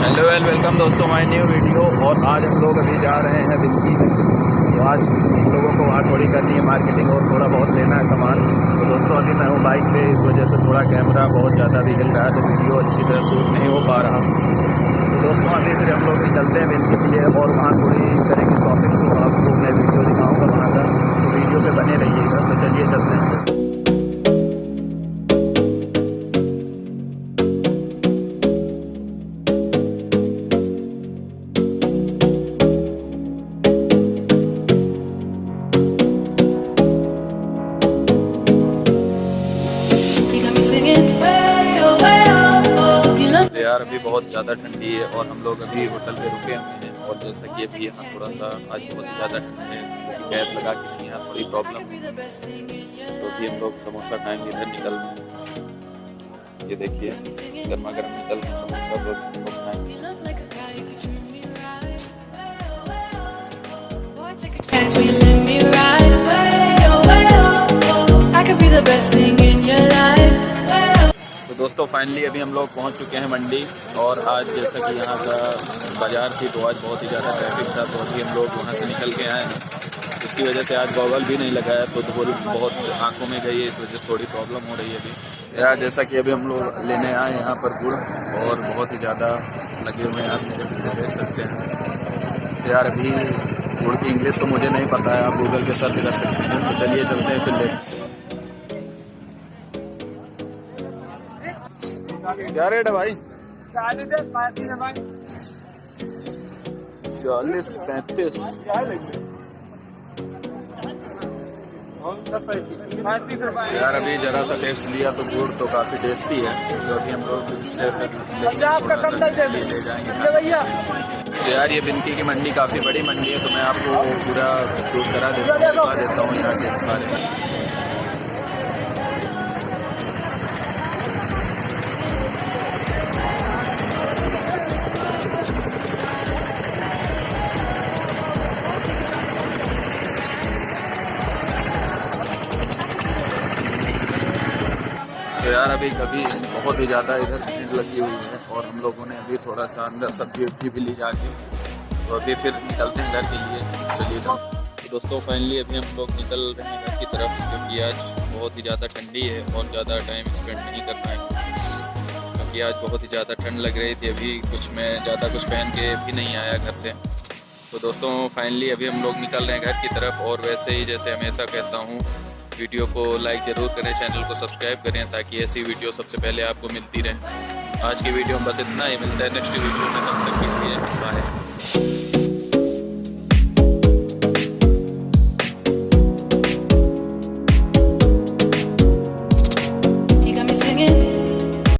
Hello welcome दोस्तों my new video. और आज हम लोग अभी जा रहे हैं बिल्की में। तो आज हम लोगों को वहाँ थोड़ी करनी है मार्केटिंग और थोड़ा बहुत लेना है सामान। तो दोस्तों अभी मैं हूँ बाइक पे, इस वजह से थोड़ा कैमरा बहुत ज़्यादा भी हिल रहा है, तो वीडियो अच्छी तरह शूट नहीं हो पा रहा। तो दोस्तों अभी फिर हम लोग निकलते हैं बिल्की के लिए और वहाँ थोड़ी करेंगे शॉपिंग। तो आपको मैं वीडियो दिखाऊँगा वहाँ का, तो वीडियो पर बने रहिएगा। तो चलिए चलते हैं। यार अभी बहुत ज़्यादा ठंडी है और हम लोग अभी होटल पे रुके हुए हैं। और जैसा कि अभी यहाँ थोड़ा सा आज बहुत ज़्यादा ठंड है, कैब लगा के नहीं, यहाँ थोड़ी प्रॉब्लम है। तो अभी हम लोग समोसा खाएंगे, इधर निकल रहे हैं। ये देखिए गर्मा गर्म निकल रहे समोसा, तो खाएंगे। तो दोस्तों फाइनली अभी हम लोग पहुंच चुके हैं मंडी। और आज जैसा कि यहाँ का बाज़ार थी तो आज बहुत ही ज़्यादा ट्रैफिक था, तो अभी हम लोग वहाँ से निकल के आए हैं। इसकी वजह से आज गॉगल भी नहीं लगाया, तो धूल बहुत आंखों में गई है, इस वजह से थोड़ी प्रॉब्लम हो रही है अभी। यार जैसा कि अभी हम लोग लेने आए हैं यहाँ पर गुड़, और बहुत ही ज़्यादा लगे हुए हैं, आप मेरे पीछे देख सकते हैं। तो यार अभी गुड़ की इंग्लिश तो मुझे नहीं पता है, आप गूगल पे सर्च कर सकते हैं। तो चलिए चलते हैं फिर ले। क्या रेट है भाई? 40-35। यार अभी जरा सा टेस्ट लिया तो गुड़ तो काफ़ी टेस्टी है, जो अभी हम लोग इससे फिर ले जाएंगे। तो यार ये बिल्की की मंडी काफ़ी बड़ी मंडी है, तो मैं आपको पूरा टूर करा देता हूँ यहाँ के बारे में। तो यार अभी बहुत ही ज़्यादा इधर भीड़ लगी हुई है, और हम लोगों ने अभी थोड़ा सा अंदर सब्जी भी ली जाके, तो अभी फिर निकलते हैं घर के लिए। चलिए चलो। तो दोस्तों फाइनली अभी हम लोग निकल रहे हैं घर की तरफ, क्योंकि आज बहुत ही ज़्यादा ठंडी है और ज़्यादा टाइम स्पेंड नहीं करना है, क्योंकि आज बहुत ही ज़्यादा ठंड लग रही थी। अभी मैं ज़्यादा कुछ पहन के भी नहीं आया घर से। तो दोस्तों फाइनली अभी हम लोग निकल रहे हैं घर की तरफ। और वैसे ही जैसे हमेशा कहता हूँ, वीडियो को लाइक ज़रूर करें, चैनल को सब्सक्राइब करें, ताकि ऐसी वीडियो सबसे पहले आपको मिलती रहे। आज की वीडियो में बस इतना ही, मिलता है नेक्स्ट वीडियो में, तब तक के लिए बाय।